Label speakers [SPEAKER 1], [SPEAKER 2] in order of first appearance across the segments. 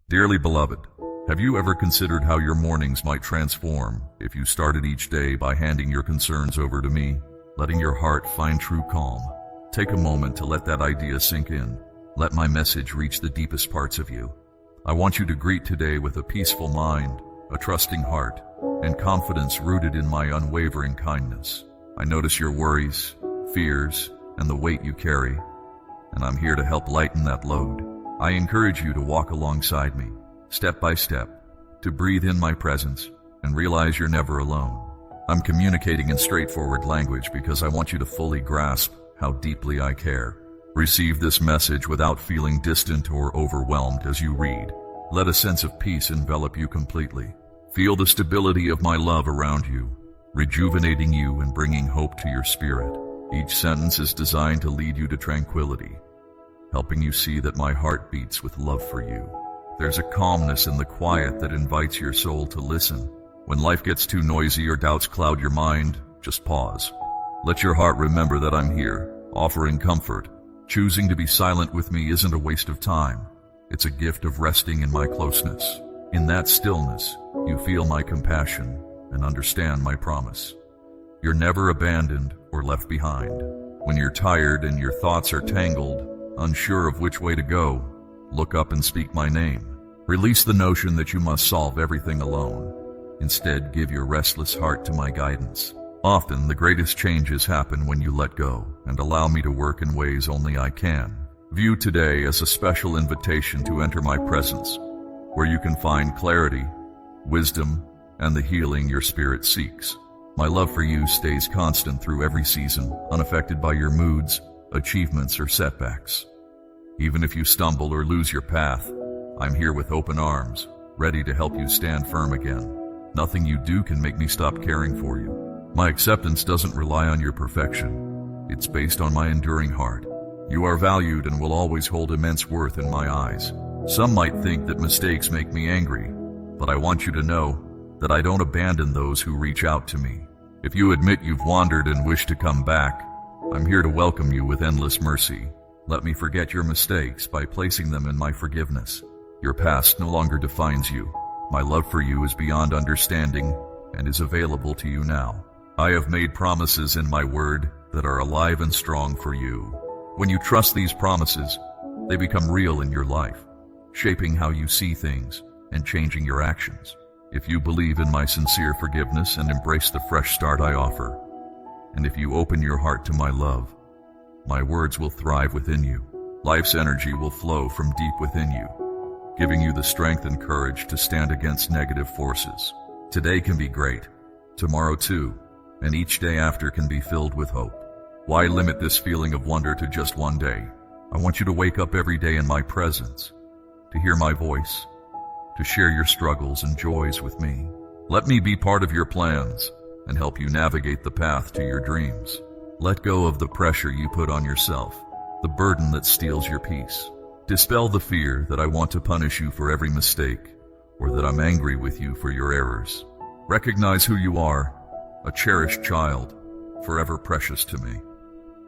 [SPEAKER 1] Dearly beloved, have you ever considered how your mornings might transform if you started each day by handing your concerns over to me, letting your heart find true calm? Take a moment to let that idea sink in. Let my message reach the deepest parts of you. I want you to greet today with a peaceful mind, a trusting heart, and confidence rooted in my unwavering kindness. I notice your worries, fears, and the weight you carry, and I'm here to help lighten that load. I encourage you to walk alongside me, step by step, to breathe in my presence and realize you're never alone. I'm communicating in straightforward language because I want you to fully grasp how deeply I care. Receive this message without feeling distant or overwhelmed as you read. Let a sense of peace envelop you completely. Feel the stability of my love around you, rejuvenating you and bringing hope to your spirit. Each sentence is designed to lead you to tranquility, helping you see that my heart beats with love for you. There's a calmness in the quiet that invites your soul to listen. When life gets too noisy or doubts cloud your mind, just pause. Let your heart remember that I'm here, offering comfort. Choosing to be silent with me isn't a waste of time. It's a gift of resting in my closeness. In that stillness, you feel my compassion and understand my promise. You're never abandoned or left behind. When you're tired and your thoughts are tangled, unsure of which way to go, look up and speak my name. Release the notion that you must solve everything alone. Instead, give your restless heart to my guidance. Often, the greatest changes happen when you let go and allow me to work in ways only I can. View today as a special invitation to enter my presence, where you can find clarity, wisdom, and the healing your spirit seeks. My love for you stays constant through every season, unaffected by your moods, achievements, or setbacks. Even if you stumble or lose your path, I'm here with open arms, ready to help you stand firm again. Nothing you do can make me stop caring for you. My acceptance doesn't rely on your perfection. It's based on my enduring heart. You are valued and will always hold immense worth in my eyes. Some might think that mistakes make me angry, but I want you to know that I don't abandon those who reach out to me. If you admit you've wandered and wish to come back, I'm here to welcome you with endless mercy. Let me forget your mistakes by placing them in my forgiveness. Your past no longer defines you. My love for you is beyond understanding and is available to you now. I have made promises in my word that are alive and strong for you. When you trust these promises, they become real in your life, shaping how you see things and changing your actions. If you believe in my sincere forgiveness and embrace the fresh start I offer, and if you open your heart to my love, my words will thrive within you. Life's energy will flow from deep within you, giving you the strength and courage to stand against negative forces. Today can be great, tomorrow too, and each day after can be filled with hope. Why limit this feeling of wonder to just one day? I want you to wake up every day in my presence, to hear my voice, to share your struggles and joys with me. Let me be part of your plans and help you navigate the path to your dreams. Let go of the pressure you put on yourself, the burden that steals your peace. Dispel the fear that I want to punish you for every mistake, or that I'm angry with you for your errors. Recognize who you are, a cherished child, forever precious to me.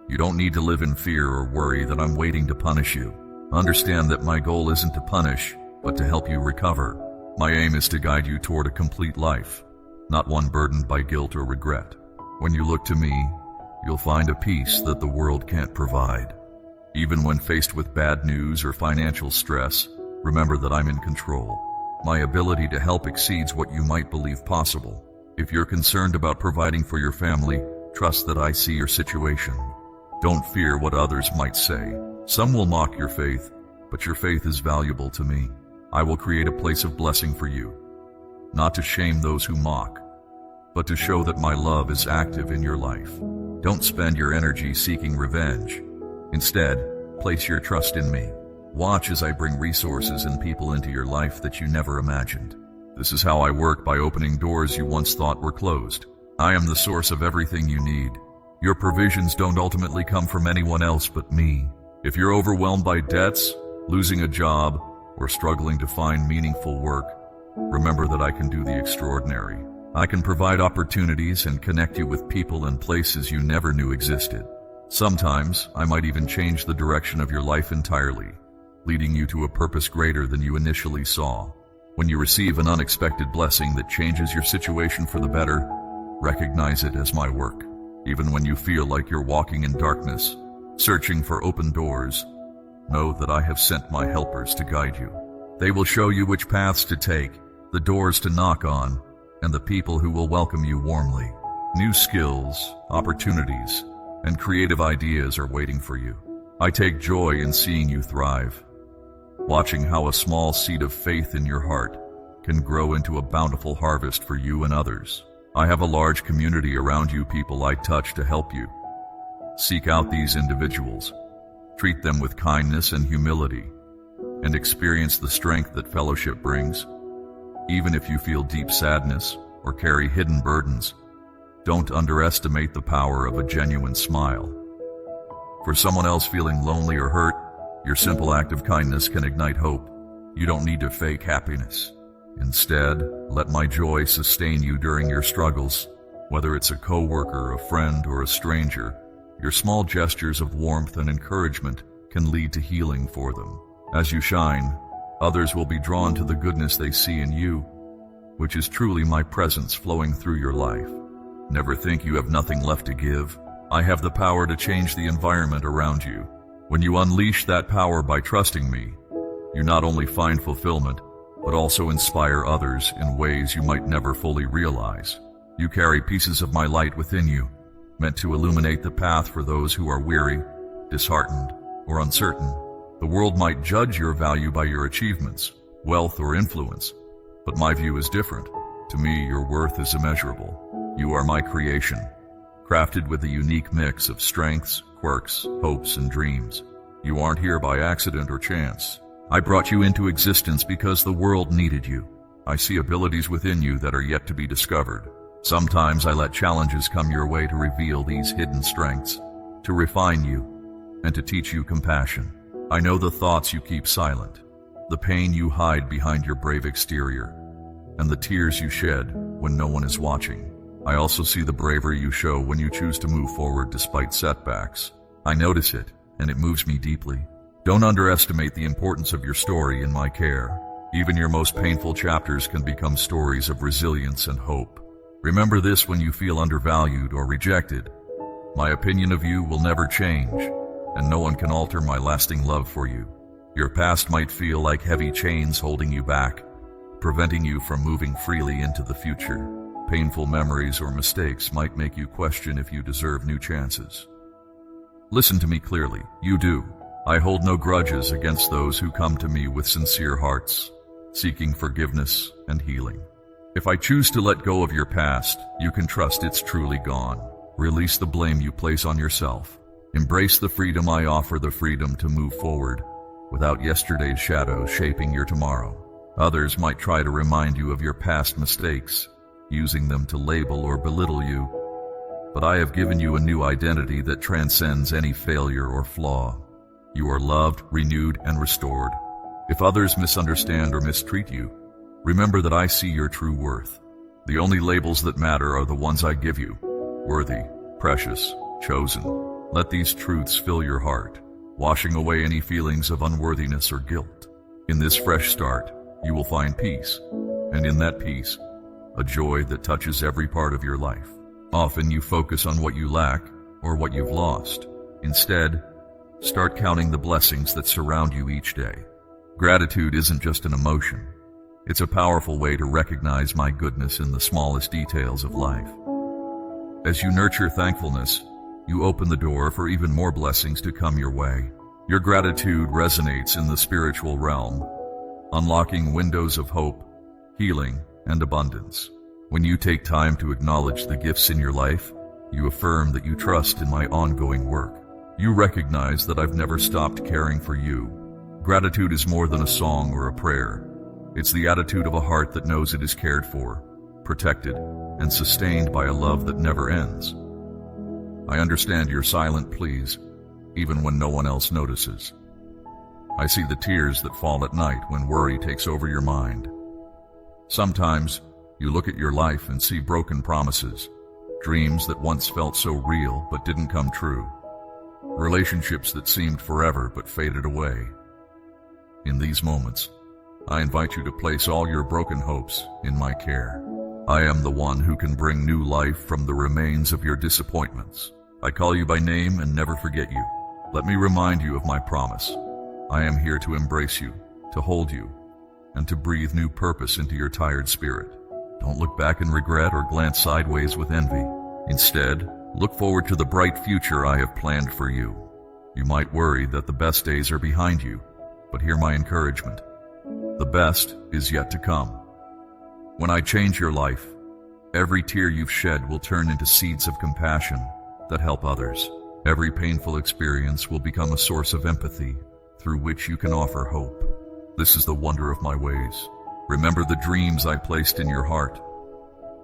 [SPEAKER 1] You don't need to live in fear or worry that I'm waiting to punish you. Understand that my goal isn't to punish, but to help you recover. My aim is to guide you toward a complete life, not one burdened by guilt or regret. When you look to me, you'll find a peace that the world can't provide. Even when faced with bad news or financial stress, remember that I'm in control. My ability to help exceeds what you might believe possible. If you're concerned about providing for your family, trust that I see your situation. Don't fear what others might say. Some will mock your faith, but your faith is valuable to me. I will create a place of blessing for you, not to shame those who mock, but to show that my love is active in your life. Don't spend your energy seeking revenge. Instead, place your trust in me. Watch as I bring resources and people into your life that you never imagined. This is how I work, by opening doors you once thought were closed. I am the source of everything you need. Your provisions don't ultimately come from anyone else but me. If you're overwhelmed by debts, losing a job, or struggling to find meaningful work, remember that I can do the extraordinary. I can provide opportunities and connect you with people and places you never knew existed. Sometimes, I might even change the direction of your life entirely. leading you to a purpose greater than you initially saw. When you receive an unexpected blessing that changes your situation for the better, recognize it as my work. Even when you feel like you're walking in darkness, searching for open doors, know that I have sent my helpers to guide you. They will show you which paths to take, the doors to knock on, and the people who will welcome you warmly. New skills, opportunities, and creative ideas are waiting for you. I take joy in seeing you thrive, watching how a small seed of faith in your heart can grow into a bountiful harvest for you and others. I have a large community around you, people I touch to help you. Seek out these individuals, treat them with kindness and humility, and experience the strength that fellowship brings. Even if you feel deep sadness or carry hidden burdens, don't underestimate the power of a genuine smile. For someone else feeling lonely or hurt, your simple act of kindness can ignite hope. You don't need to fake happiness. Instead, let my joy sustain you during your struggles. Whether it's a coworker, a friend, or a stranger, your small gestures of warmth and encouragement can lead to healing for them. As you shine, others will be drawn to the goodness they see in you, which is truly my presence flowing through your life. Never think you have nothing left to give. I have the power to change the environment around you. When you unleash that power by trusting me, you not only find fulfillment, but also inspire others in ways you might never fully realize. You carry pieces of my light within you, meant to illuminate the path for those who are weary, disheartened, or uncertain. The world might judge your value by your achievements, wealth, or influence, but my view is different. To me, your worth is immeasurable. You are my creation, crafted with a unique mix of strengths, quirks, hopes, and dreams. You aren't here by accident or chance. I brought you into existence because the world needed you. I see abilities within you that are yet to be discovered. Sometimes I let challenges come your way to reveal these hidden strengths, to refine you, and to teach you compassion. I know the thoughts you keep silent, the pain you hide behind your brave exterior, and the tears you shed when no one is watching. I also see the bravery you show when you choose to move forward despite setbacks. I notice it, and it moves me deeply. Don't underestimate the importance of your story in my care. Even your most painful chapters can become stories of resilience and hope. Remember this when you feel undervalued or rejected. My opinion of you will never change, and no one can alter my lasting love for you. Your past might feel like heavy chains holding you back, preventing you from moving freely into the future. Painful memories or mistakes might make you question if you deserve new chances. Listen to me clearly. You do. I hold no grudges against those who come to me with sincere hearts, seeking forgiveness and healing. If I choose to let go of your past, you can trust it's truly gone. Release the blame you place on yourself. Embrace the freedom I offer, the freedom to move forward without yesterday's shadows shaping your tomorrow. Others might try to remind you of your past mistakes, using them to label or belittle you, but I have given you a new identity that transcends any failure or flaw. You are loved, renewed, and restored. If others misunderstand or mistreat you, remember that I see your true worth. The only labels that matter are the ones I give you: worthy, precious, chosen. Let these truths fill your heart, washing away any feelings of unworthiness or guilt. In this fresh start, you will find peace, and in that peace, a joy that touches every part of your life. Often you focus on what you lack or what you've lost. Instead, start counting the blessings that surround you each day. Gratitude isn't just an emotion. It's a powerful way to recognize my goodness in the smallest details of life. As you nurture thankfulness, you open the door for even more blessings to come your way. Your gratitude resonates in the spiritual realm, unlocking windows of hope, healing, and abundance. When you take time to acknowledge the gifts in your life, you affirm that you trust in my ongoing work. You recognize that I've never stopped caring for you. Gratitude is more than a song or a prayer. It's the attitude of a heart that knows it is cared for, protected, and sustained by a love that never ends. I understand your silent pleas, even when no one else notices. I see the tears that fall at night when worry takes over your mind. Sometimes, you look at your life and see broken promises, dreams that once felt so real but didn't come true, relationships that seemed forever but faded away. In these moments, I invite you to place all your broken hopes in my care. I am the one who can bring new life from the remains of your disappointments. I call you by name and never forget you. Let me remind you of my promise. I am here to embrace you, to hold you, and to breathe new purpose into your tired spirit. Don't look back in regret or glance sideways with envy. Instead, look forward to the bright future I have planned for you. You might worry that the best days are behind you, but hear my encouragement. The best is yet to come. When I change your life, every tear you've shed will turn into seeds of compassion that help others. Every painful experience will become a source of empathy through which you can offer hope. This is the wonder of my ways. Remember the dreams I placed in your heart,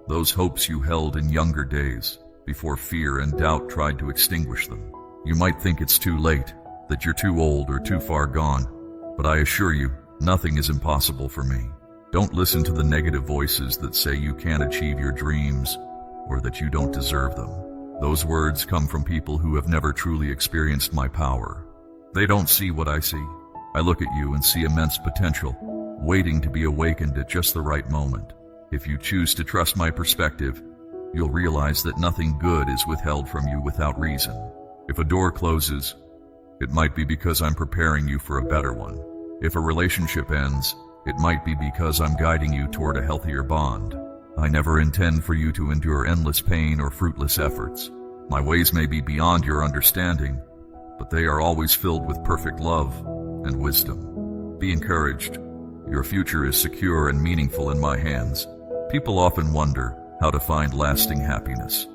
[SPEAKER 1] those hopes you held in younger days before fear and doubt tried to extinguish them. You might think it's too late, that you're too old or too far gone, but I assure you, nothing is impossible for me. Don't listen to the negative voices that say you can't achieve your dreams or that you don't deserve them. Those words come from people who have never truly experienced my power. They don't see what I see. I look at you and see immense potential, waiting to be awakened at just the right moment. If you choose to trust my perspective, you'll realize that nothing good is withheld from you without reason. If a door closes, it might be because I'm preparing you for a better one. If a relationship ends, it might be because I'm guiding you toward a healthier bond. I never intend for you to endure endless pain or fruitless efforts. My ways may be beyond your understanding, but they are always filled with perfect love and wisdom. Be encouraged. Your future is secure and meaningful in my hands. People often wonder how to find lasting happiness.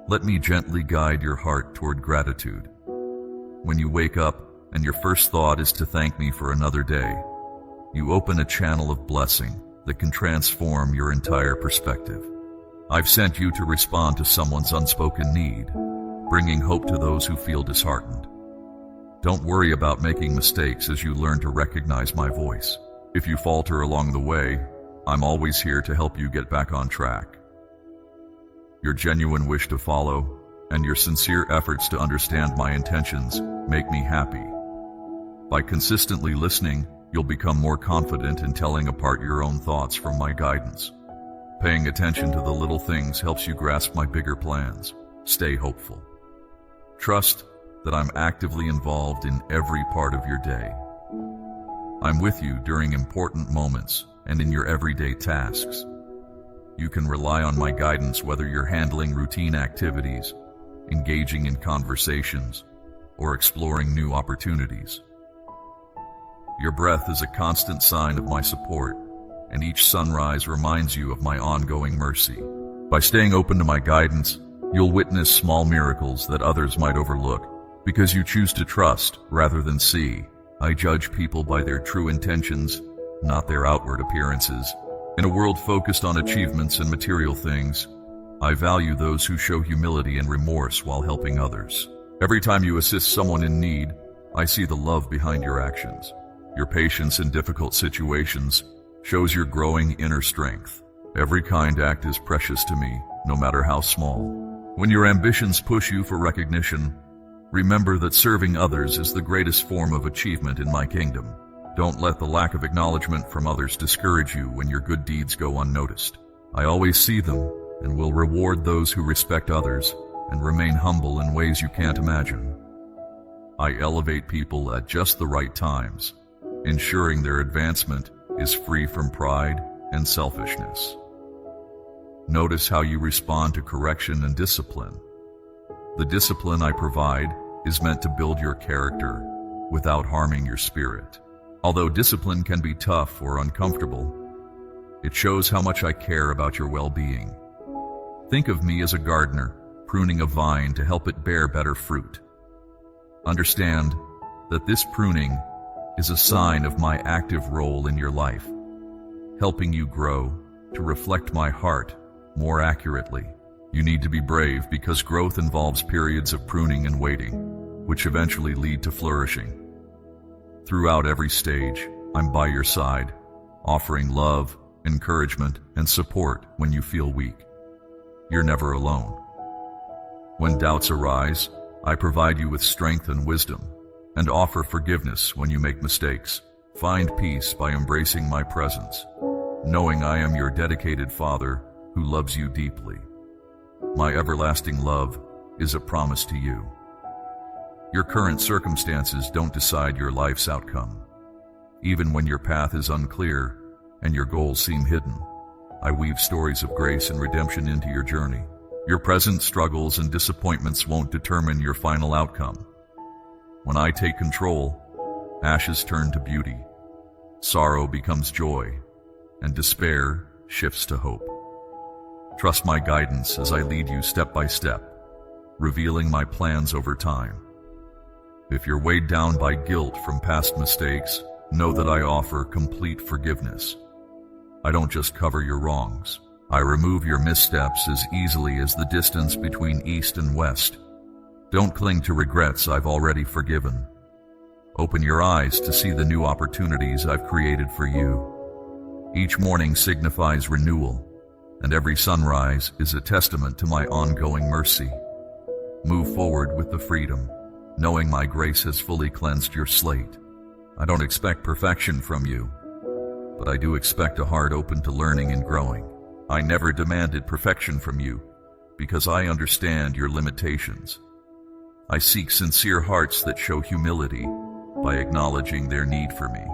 [SPEAKER 1] Let me gently guide your heart toward gratitude. When you wake up and your first thought is to thank me for another day, you open a channel of blessing that can transform your entire perspective. I've sent you to respond to someone's unspoken need, bringing hope to those who feel disheartened. Don't worry about making mistakes as you learn to recognize my voice. If you falter along the way, I'm always here to help you get back on track. Your genuine wish to follow and your sincere efforts to understand my intentions make me happy. By consistently listening, you'll become more confident in telling apart your own thoughts from my guidance. Paying attention to the little things helps you grasp my bigger plans. Stay hopeful. Trust that I'm actively involved in every part of your day. I'm with you during important moments and in your everyday tasks. You can rely on my guidance whether you're handling routine activities, engaging in conversations, or exploring new opportunities. Your breath is a constant sign of my support, and each sunrise reminds you of my ongoing mercy. By staying open to my guidance, you'll witness small miracles that others might overlook, because you choose to trust rather than see. I judge people by their true intentions, not their outward appearances. In a world focused on achievements and material things, I value those who show humility and remorse while helping others. Every time you assist someone in need, I see the love behind your actions. Your patience in difficult situations shows your growing inner strength. Every kind act is precious to me, no matter how small. When your ambitions push you for recognition, remember that serving others is the greatest form of achievement in my kingdom. Don't let the lack of acknowledgement from others discourage you when your good deeds go unnoticed. I always see them and will reward those who respect others and remain humble in ways you can't imagine. I elevate people at just the right times, ensuring their advancement is free from pride and selfishness. Notice how you respond to correction and discipline. The discipline I provide is meant to build your character without harming your spirit. Although discipline can be tough or uncomfortable, it shows how much I care about your well-being. Think of me as a gardener pruning a vine to help it bear better fruit. Understand that this pruning is a sign of my active role in your life, helping you grow to reflect my heart more accurately. You need to be brave because growth involves periods of pruning and waiting, which eventually lead to flourishing. Throughout every stage, I'm by your side, offering love, encouragement, and support when you feel weak. You're never alone. When doubts arise, I provide you with strength and wisdom, and offer forgiveness when you make mistakes. Find peace by embracing my presence, knowing I am your dedicated Father who loves you deeply. My everlasting love is a promise to you. Your current circumstances don't decide your life's outcome. Even when your path is unclear and your goals seem hidden, I weave stories of grace and redemption into your journey. Your present struggles and disappointments won't determine your final outcome. When I take control, ashes turn to beauty, sorrow becomes joy, and despair shifts to hope. Trust my guidance as I lead you step by step, revealing my plans over time. If you're weighed down by guilt from past mistakes, know that I offer complete forgiveness. I don't just cover your wrongs. I remove your missteps as easily as the distance between east and west. Don't cling to regrets I've already forgiven. Open your eyes to see the new opportunities I've created for you. Each morning signifies renewal, and every sunrise is a testament to my ongoing mercy. Move forward with the freedom, knowing my grace has fully cleansed your slate. I don't expect perfection from you, but I do expect a heart open to learning and growing. I never demanded perfection from you because I understand your limitations. I seek sincere hearts that show humility by acknowledging their need for me.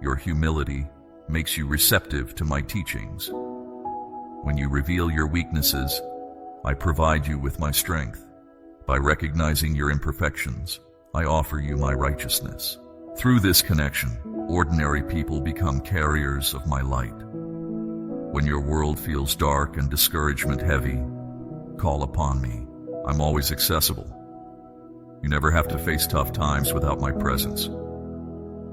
[SPEAKER 1] Your humility makes you receptive to my teachings. When you reveal your weaknesses, I provide you with my strength. By recognizing your imperfections, I offer you my righteousness. Through this connection, ordinary people become carriers of my light. When your world feels dark and discouragement heavy, call upon me. I'm always accessible. You never have to face tough times without my presence.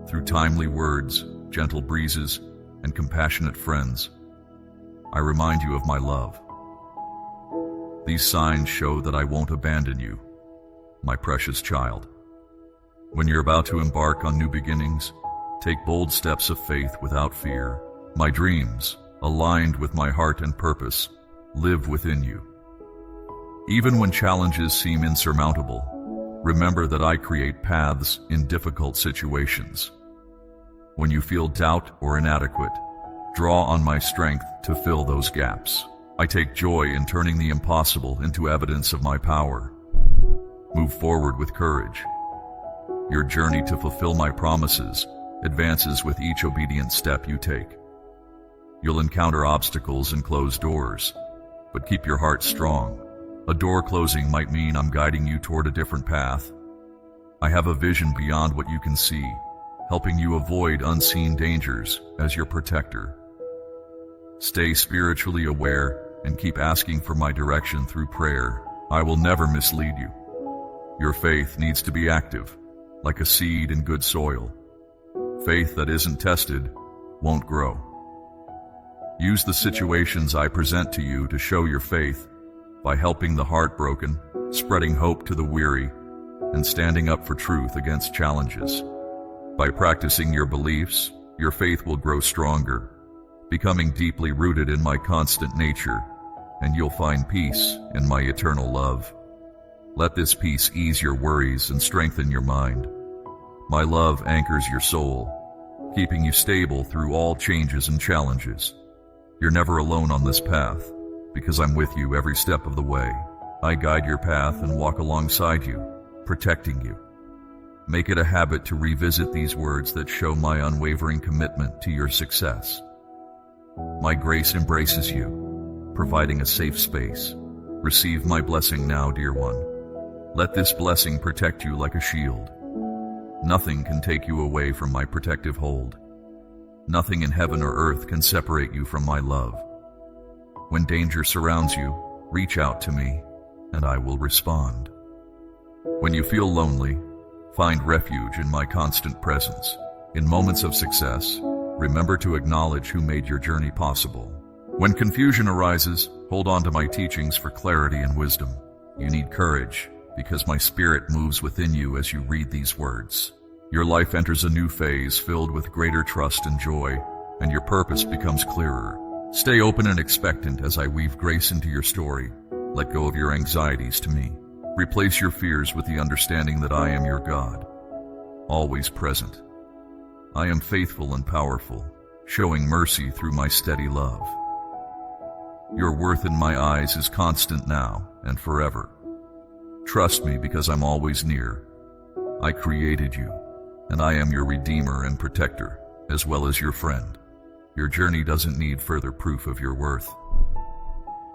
[SPEAKER 1] Through timely words, gentle breezes, and compassionate friends, I remind you of my love. These signs show that I won't abandon you, my precious child. When you're about to embark on new beginnings, take bold steps of faith without fear. My dreams, aligned with my heart and purpose, live within you. Even when challenges seem insurmountable, remember that I create paths in difficult situations. When you feel doubt or inadequate, draw on my strength to fill those gaps. I take joy in turning the impossible into evidence of my power. Move forward with courage. Your journey to fulfill my promises advances with each obedient step you take. You'll encounter obstacles and closed doors, but keep your heart strong. A door closing might mean I'm guiding you toward a different path. I have a vision beyond what you can see, helping you avoid unseen dangers as your protector. Stay spiritually aware and keep asking for my direction through prayer. I will never mislead you. Your faith needs to be active, like a seed in good soil. Faith that isn't tested won't grow. Use the situations I present to you to show your faith by helping the heartbroken, spreading hope to the weary, and standing up for truth against challenges. By practicing your beliefs, your faith will grow stronger, becoming deeply rooted in my constant nature, and you'll find peace in my eternal love. Let this peace ease your worries and strengthen your mind. My love anchors your soul, keeping you stable through all changes and challenges. You're never alone on this path, because I'm with you every step of the way. I guide your path and walk alongside you, protecting you. Make it a habit to revisit these words that show my unwavering commitment to your success. My grace embraces you, providing a safe space. Receive my blessing now, dear one. Let this blessing protect you like a shield. Nothing can take you away from my protective hold. Nothing in heaven or earth can separate you from my love. When danger surrounds you, reach out to me, and I will respond. When you feel lonely, find refuge in my constant presence. In moments of success, remember to acknowledge who made your journey possible. When confusion arises, hold on to my teachings for clarity and wisdom. You need courage, because my spirit moves within you as you read these words. Your life enters a new phase filled with greater trust and joy, and your purpose becomes clearer. Stay open and expectant as I weave grace into your story. Let go of your anxieties to me. Replace your fears with the understanding that I am your God, always present. I am faithful and powerful, showing mercy through my steady love. Your worth in my eyes is constant now and forever. Trust me because I'm always near. I created you, and I am your redeemer and protector, as well as your friend. Your journey doesn't need further proof of your worth.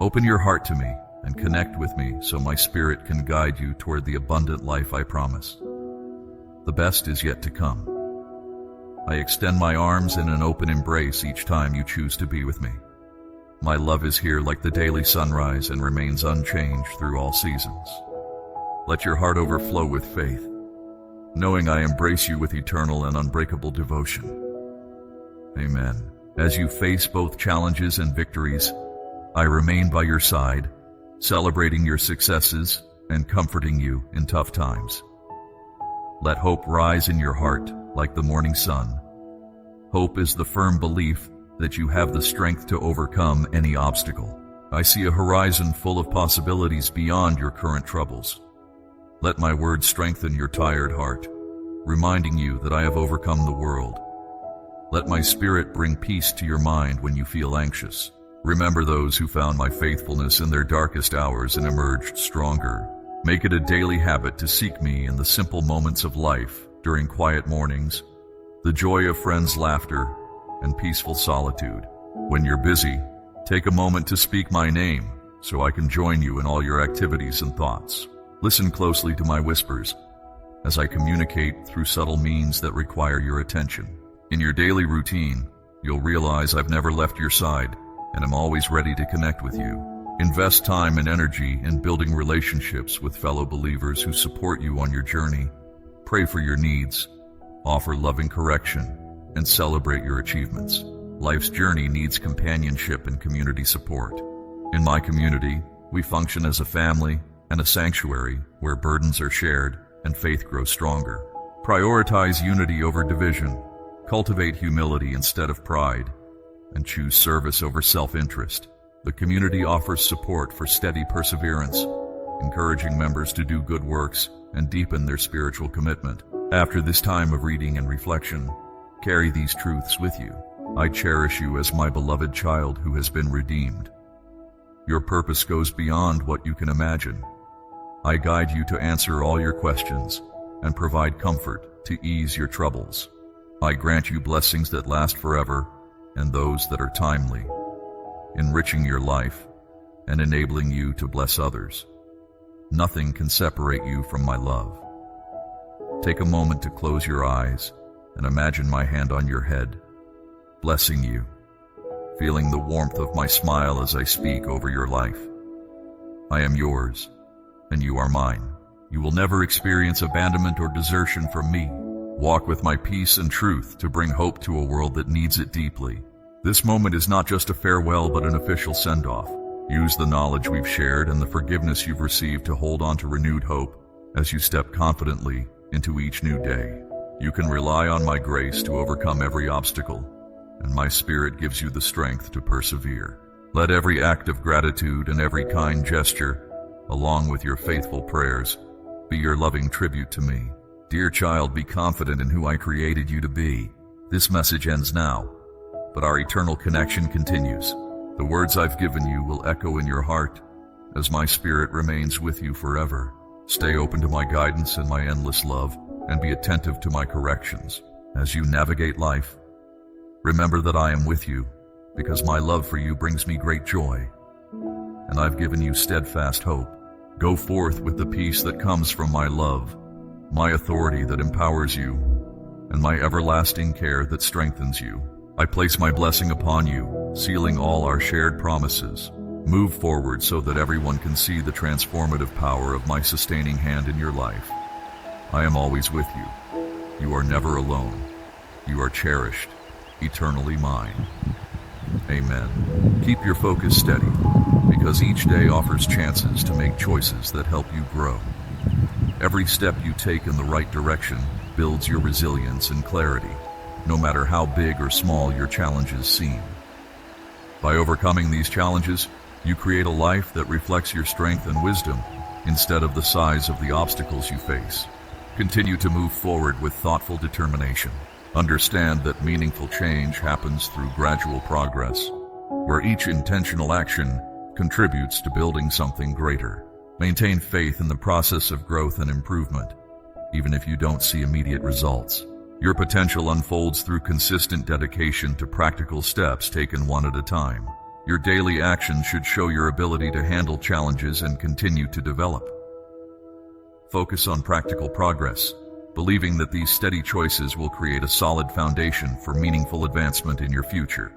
[SPEAKER 1] Open your heart to me and connect with me so my spirit can guide you toward the abundant life I promise. The best is yet to come. I extend my arms in an open embrace each time you choose to be with me. My love is here like the daily sunrise and remains unchanged through all seasons. Let your heart overflow with faith, knowing I embrace you with eternal and unbreakable devotion. Amen. As you face both challenges and victories, I remain by your side, celebrating your successes and comforting you in tough times. Let hope rise in your heart like the morning sun. Hope is the firm belief that you have the strength to overcome any obstacle. I see a horizon full of possibilities beyond your current troubles. Let my words strengthen your tired heart, reminding you that I have overcome the world. Let my spirit bring peace to your mind when you feel anxious. Remember those who found my faithfulness in their darkest hours and emerged stronger. Make it a daily habit to seek me in the simple moments of life, during quiet mornings, the joy of friends' laughter, and peaceful solitude. When you're busy, take a moment to speak my name so I can join you in all your activities and thoughts. Listen closely to my whispers as I communicate through subtle means that require your attention. In your daily routine, you'll realize I've never left your side and am always ready to connect with you. Invest time and energy in building relationships with fellow believers who support you on your journey. Pray for your needs, offer loving correction, and celebrate your achievements. Life's journey needs companionship and community support. In my community, we function as a family and a sanctuary where burdens are shared and faith grows stronger. Prioritize unity over division, cultivate humility instead of pride, and choose service over self-interest. The community offers support for steady perseverance, encouraging members to do good works and deepen their spiritual commitment. After this time of reading and reflection, carry these truths with you. I cherish you as my beloved child who has been redeemed. Your purpose goes beyond what you can imagine. I guide you to answer all your questions and provide comfort to ease your troubles. I grant you blessings that last forever and those that are timely, enriching your life and enabling you to bless others. Nothing can separate you from my love. Take a moment to close your eyes and imagine my hand on your head, blessing you, feeling the warmth of my smile as I speak over your life. I am yours, and you are mine. You will never experience abandonment or desertion from me. Walk with my peace and truth to bring hope to a world that needs it deeply. This moment is not just a farewell but an official send-off. Use the knowledge we've shared and the forgiveness you've received to hold on to renewed hope as you step confidently into each new day. You can rely on my grace to overcome every obstacle, and my spirit gives you the strength to persevere. Let every act of gratitude and every kind gesture, along with your faithful prayers, be your loving tribute to me. Dear child, be confident in who I created you to be. This message ends now, but our eternal connection continues. The words I've given you will echo in your heart as my spirit remains with you forever. Stay open to my guidance and my endless love, and be attentive to my corrections. As you navigate life, remember that I am with you, because my love for you brings me great joy, and I've given you steadfast hope. Go forth with the peace that comes from my love, my authority that empowers you, and my everlasting care that strengthens you. I place my blessing upon you, sealing all our shared promises. Move forward so that everyone can see the transformative power of my sustaining hand in your life. I am always with you. You are never alone. You are cherished, eternally mine. Amen. Keep your focus steady, because each day offers chances to make choices that help you grow. Every step you take in the right direction builds your resilience and clarity, no matter how big or small your challenges seem. By overcoming these challenges, you create a life that reflects your strength and wisdom instead of the size of the obstacles you face. Continue to move forward with thoughtful determination, Understand that meaningful change happens through gradual progress, where each intentional action contributes to building something greater. Maintain faith in the process of growth and improvement, even if you don't see immediate results. Your potential unfolds through consistent dedication to practical steps taken one at a time. Your daily actions should show your ability to handle challenges and continue to develop. Focus on practical progress, believing that these steady choices will create a solid foundation for meaningful advancement in your future.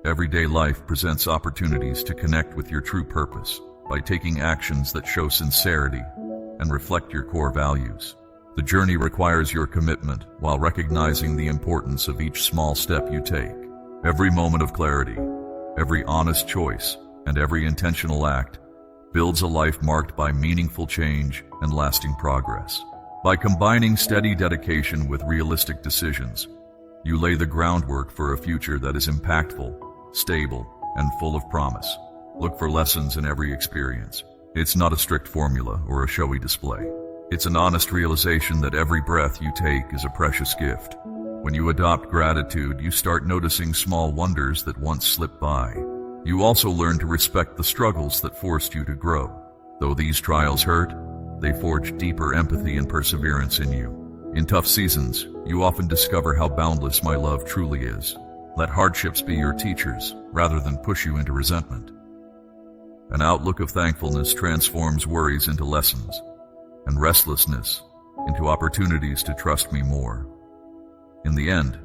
[SPEAKER 1] Everyday life presents opportunities to connect with your true purpose by taking actions that show sincerity and reflect your core values. The journey requires your commitment while recognizing the importance of each small step you take. Every moment of clarity, every honest choice, and every intentional act builds a life marked by meaningful change and lasting progress. By combining steady dedication with realistic decisions, you lay the groundwork for a future that is impactful, stable, and full of promise. Look for lessons in every experience. It's not a strict formula or a showy display. It's an honest realization that every breath you take is a precious gift. When you adopt gratitude, you start noticing small wonders that once slipped by. You also learn to respect the struggles that forced you to grow. Though these trials hurt, they forge deeper empathy and perseverance in you. In tough seasons, you often discover how boundless my love truly is. Let hardships be your teachers, rather than push you into resentment. An outlook of thankfulness transforms worries into lessons, and restlessness into opportunities to trust me more. In the end,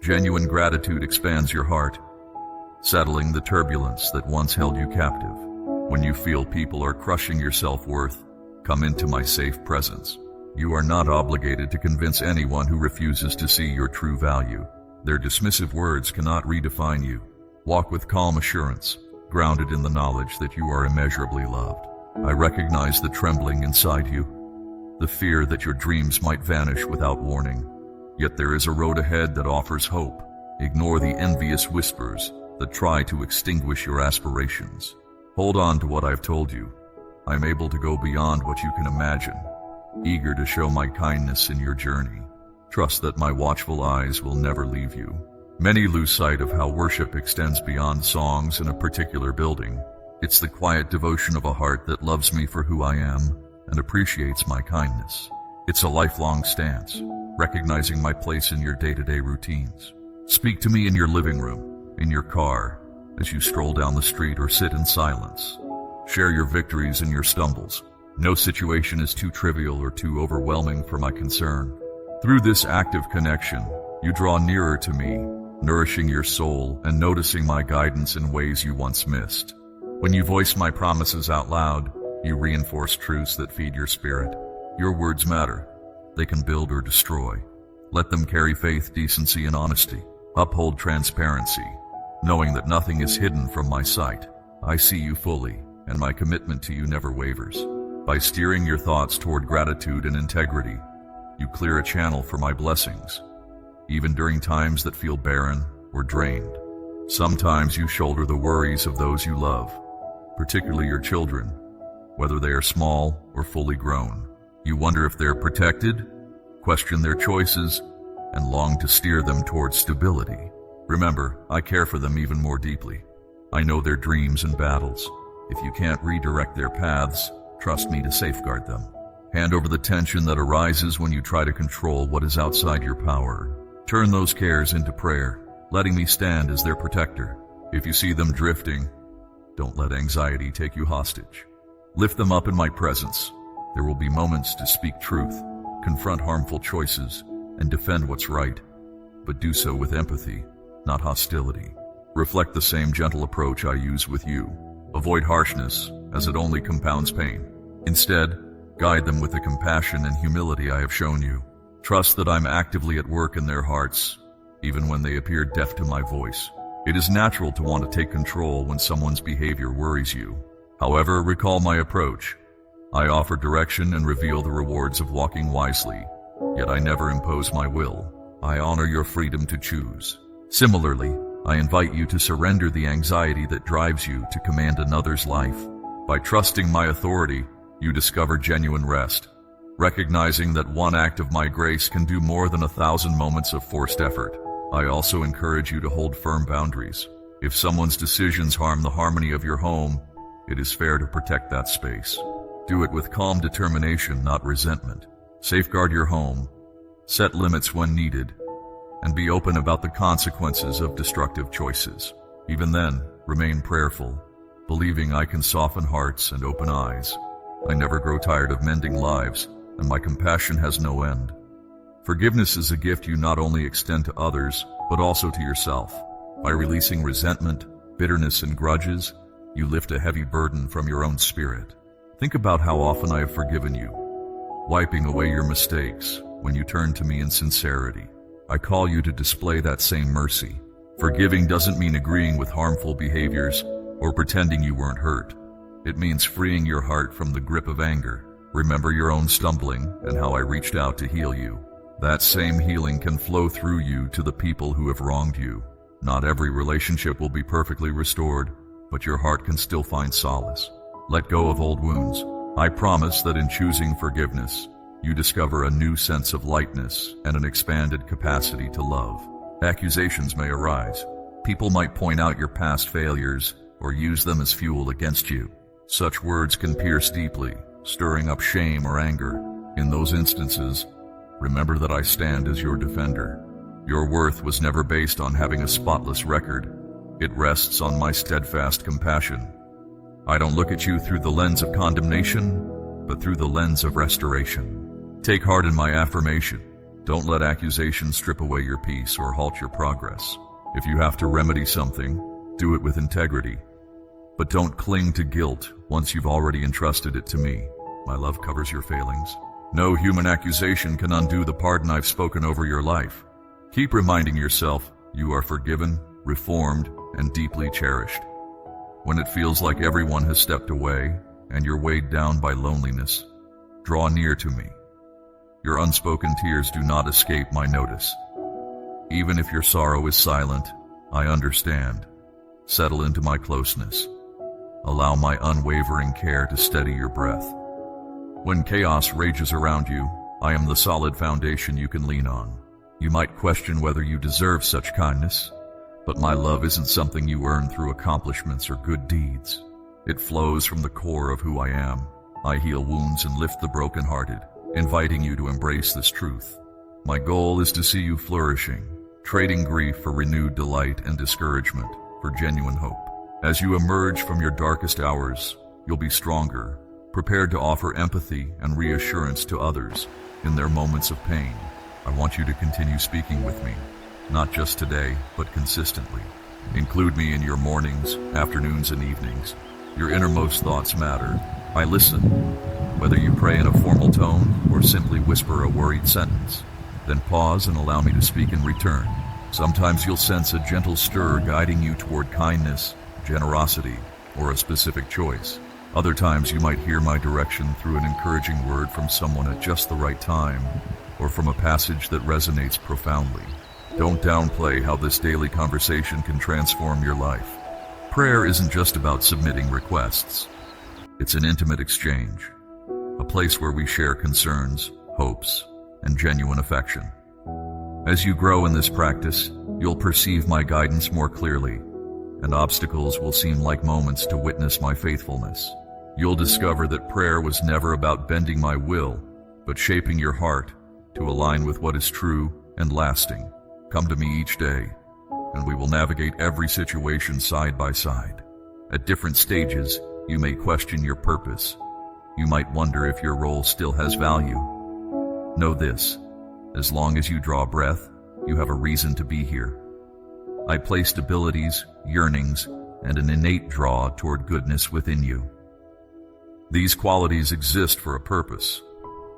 [SPEAKER 1] genuine gratitude expands your heart, settling the turbulence that once held you captive. When you feel people are crushing your self-worth, come into my safe presence. You are not obligated to convince anyone who refuses to see your true value. Their dismissive words cannot redefine you. Walk with calm assurance, grounded in the knowledge that you are immeasurably loved. I recognize the trembling inside you, the fear that your dreams might vanish without warning. Yet there is a road ahead that offers hope. Ignore the envious whispers that try to extinguish your aspirations. Hold on to what I've told you. I'm able to go beyond what you can imagine, eager to show my kindness in your journey. Trust that my watchful eyes will never leave you. Many lose sight of how worship extends beyond songs in a particular building. It's the quiet devotion of a heart that loves me for who I am and appreciates my kindness. It's a lifelong stance, recognizing my place in your day-to-day routines. Speak to me in your living room, in your car, as you stroll down the street or sit in silence. Share your victories and your stumbles. No situation is too trivial or too overwhelming for my concern. Through this active connection, you draw nearer to me, nourishing your soul and noticing my guidance in ways you once missed. When you voice my promises out loud, you reinforce truths that feed your spirit. Your words matter. They can build or destroy. Let them carry faith, decency, and honesty. Uphold transparency, knowing that nothing is hidden from my sight. I see you fully, and my commitment to you never wavers. By steering your thoughts toward gratitude and integrity, you clear a channel for my blessings, even during times that feel barren or drained. Sometimes you shoulder the worries of those you love, particularly your children, whether they are small or fully grown. You wonder if they're protected, question their choices, and long to steer them towards stability. Remember, I care for them even more deeply. I know their dreams and battles. If you can't redirect their paths, trust me to safeguard them. Hand over the tension that arises when you try to control what is outside your power. Turn those cares into prayer, letting me stand as their protector. If you see them drifting, don't let anxiety take you hostage. Lift them up in my presence. There will be moments to speak truth, confront harmful choices, and defend what's right, but do so with empathy, not hostility. Reflect the same gentle approach I use with you. Avoid harshness, as it only compounds pain. Instead, guide them with the compassion and humility I have shown you. Trust that I'm actively at work in their hearts, even when they appear deaf to my voice. It is natural to want to take control when someone's behavior worries you. However, recall my approach. I offer direction and reveal the rewards of walking wisely, yet I never impose my will. I honor your freedom to choose. Similarly, I invite you to surrender the anxiety that drives you to command another's life. By trusting my authority, you discover genuine rest, recognizing that one act of my grace can do more than 1,000 moments of forced effort. I also encourage you to hold firm boundaries. If someone's decisions harm the harmony of your home, it is fair to protect that space. Do it with calm determination, not resentment. Safeguard your home, set limits when needed, and be open about the consequences of destructive choices. Even then, remain prayerful, believing I can soften hearts and open eyes. I never grow tired of mending lives, and my compassion has no end. Forgiveness is a gift you not only extend to others, but also to yourself. By releasing resentment, bitterness, and grudges, you lift a heavy burden from your own spirit. Think about how often I have forgiven you, wiping away your mistakes when you turn to me in sincerity. I call you to display that same mercy. Forgiving doesn't mean agreeing with harmful behaviors or pretending you weren't hurt. It means freeing your heart from the grip of anger. Remember your own stumbling and how I reached out to heal you. That same healing can flow through you to the people who have wronged you. Not every relationship will be perfectly restored, but your heart can still find solace. Let go of old wounds. I promise that in choosing forgiveness, you discover a new sense of lightness and an expanded capacity to love. Accusations may arise. People might point out your past failures or use them as fuel against you. Such words can pierce deeply, stirring up shame or anger. In those instances, remember that I stand as your defender. Your worth was never based on having a spotless record. It rests on my steadfast compassion. I don't look at you through the lens of condemnation, but through the lens of restoration. Take heart in my affirmation. Don't let accusations strip away your peace or halt your progress. If you have to remedy something, do it with integrity. But don't cling to guilt once you've already entrusted it to me. My love covers your failings. No human accusation can undo the pardon I've spoken over your life. Keep reminding yourself you are forgiven, reformed, and deeply cherished. When it feels like everyone has stepped away and you're weighed down by loneliness, draw near to me. Your unspoken tears do not escape my notice. Even if your sorrow is silent, I understand. Settle into my closeness. Allow my unwavering care to steady your breath. When chaos rages around you, I am the solid foundation you can lean on. You might question whether you deserve such kindness, but my love isn't something you earn through accomplishments or good deeds. It flows from the core of who I am. I heal wounds and lift the brokenhearted, inviting you to embrace this truth. My goal is to see you flourishing, trading grief for renewed delight and discouragement for genuine hope. As you emerge from your darkest hours, you'll be stronger, prepared to offer empathy and reassurance to others in their moments of pain. I want you to continue speaking with me, not just today, but consistently. Include me in your mornings, afternoons, and evenings. Your innermost thoughts matter. I listen, whether you pray in a formal tone or simply whisper a worried sentence. Then pause and allow me to speak in return. Sometimes you'll sense a gentle stir guiding you toward kindness, generosity, or a specific choice. Other times you might hear my direction through an encouraging word from someone at just the right time, or from a passage that resonates profoundly. Don't downplay how this daily conversation can transform your life. Prayer isn't just about submitting requests. It's an intimate exchange, a place where we share concerns, hopes, and genuine affection. As you grow in this practice, you'll perceive my guidance more clearly, and obstacles will seem like moments to witness my faithfulness. You'll discover that prayer was never about bending my will, but shaping your heart to align with what is true and lasting. Come to me each day, and we will navigate every situation side by side. At different stages, you may question your purpose. You might wonder if your role still has value. Know this, as long as you draw breath, you have a reason to be here. I placed abilities, yearnings, and an innate draw toward goodness within you. These qualities exist for a purpose,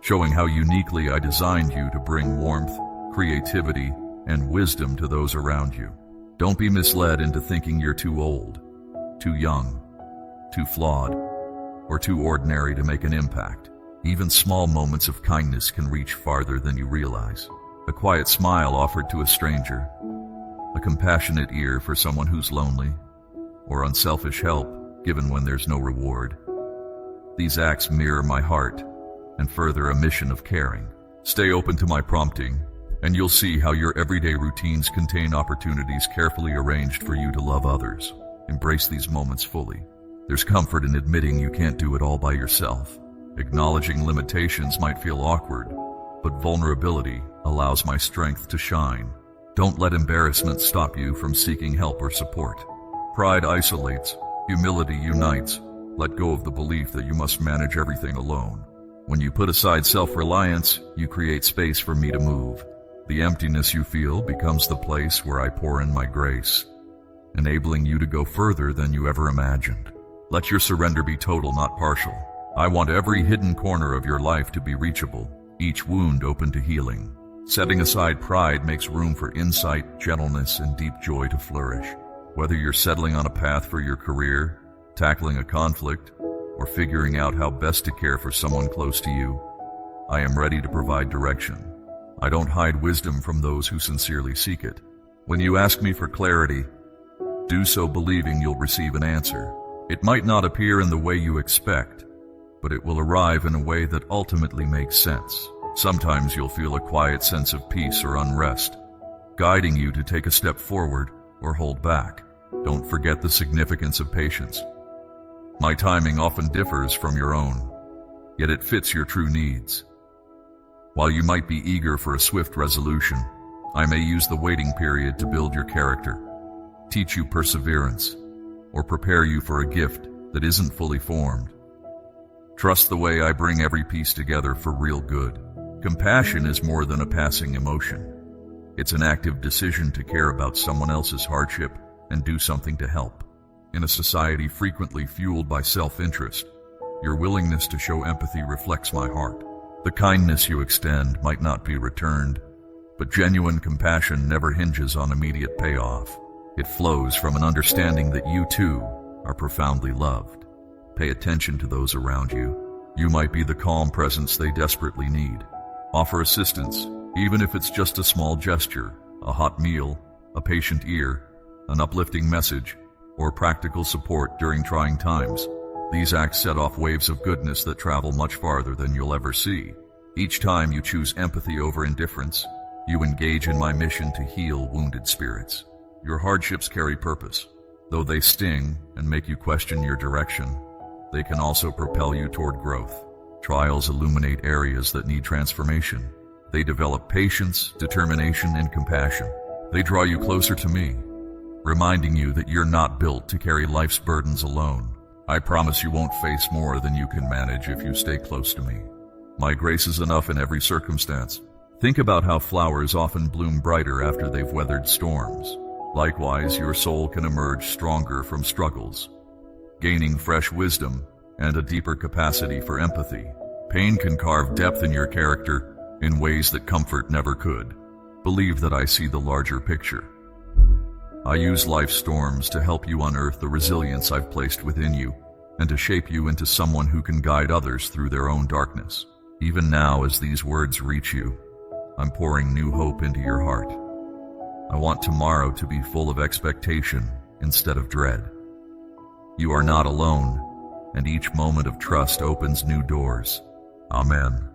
[SPEAKER 1] showing how uniquely I designed you to bring warmth, creativity, and wisdom to those around you. Don't be misled into thinking you're too old, too young, too flawed, or too ordinary to make an impact. Even small moments of kindness can reach farther than you realize. A quiet smile offered to a stranger, a compassionate ear for someone who's lonely, or unselfish help given when there's no reward. These acts mirror my heart, and further a mission of caring. Stay open to my prompting, and you'll see how your everyday routines contain opportunities carefully arranged for you to love others. Embrace these moments fully. There's comfort in admitting you can't do it all by yourself. Acknowledging limitations might feel awkward, but vulnerability allows my strength to shine. Don't let embarrassment stop you from seeking help or support. Pride isolates, humility unites. Let go of the belief that you must manage everything alone. When you put aside self-reliance, you create space for me to move. The emptiness you feel becomes the place where I pour in my grace, enabling you to go further than you ever imagined. Let your surrender be total, not partial. I want every hidden corner of your life to be reachable, each wound open to healing. Setting aside pride makes room for insight, gentleness, and deep joy to flourish. Whether you're settling on a path for your career, tackling a conflict, or figuring out how best to care for someone close to you, I am ready to provide direction. I don't hide wisdom from those who sincerely seek it. When you ask me for clarity, do so believing you'll receive an answer. It might not appear in the way you expect, but it will arrive in a way that ultimately makes sense. Sometimes you'll feel a quiet sense of peace or unrest, guiding you to take a step forward or hold back. Don't forget the significance of patience. My timing often differs from your own, yet it fits your true needs. While you might be eager for a swift resolution, I may use the waiting period to build your character, teach you perseverance, or prepare you for a gift that isn't fully formed. Trust the way I bring every piece together for real good. Compassion is more than a passing emotion. It's an active decision to care about someone else's hardship and do something to help. In a society frequently fueled by self-interest, your willingness to show empathy reflects my heart. The kindness you extend might not be returned, but genuine compassion never hinges on immediate payoff. It flows from an understanding that you too are profoundly loved. Pay attention to those around you. You might be the calm presence they desperately need. Offer assistance, even if it's just a small gesture, a hot meal, a patient ear, an uplifting message, or practical support during trying times. These acts set off waves of goodness that travel much farther than you'll ever see. Each time you choose empathy over indifference, you engage in my mission to heal wounded spirits. Your hardships carry purpose. Though they sting and make you question your direction, they can also propel you toward growth. Trials illuminate areas that need transformation. They develop patience, determination, and compassion. They draw you closer to me, reminding you that you're not built to carry life's burdens alone. I promise you won't face more than you can manage if you stay close to me. My grace is enough in every circumstance. Think about how flowers often bloom brighter after they've weathered storms. Likewise, your soul can emerge stronger from struggles, gaining fresh wisdom and a deeper capacity for empathy. Pain can carve depth in your character in ways that comfort never could. Believe that I see the larger picture. I use life's storms to help you unearth the resilience I've placed within you and to shape you into someone who can guide others through their own darkness. Even now, as these words reach you, I'm pouring new hope into your heart. I want tomorrow to be full of expectation instead of dread. You are not alone, and each moment of trust opens new doors. Amen.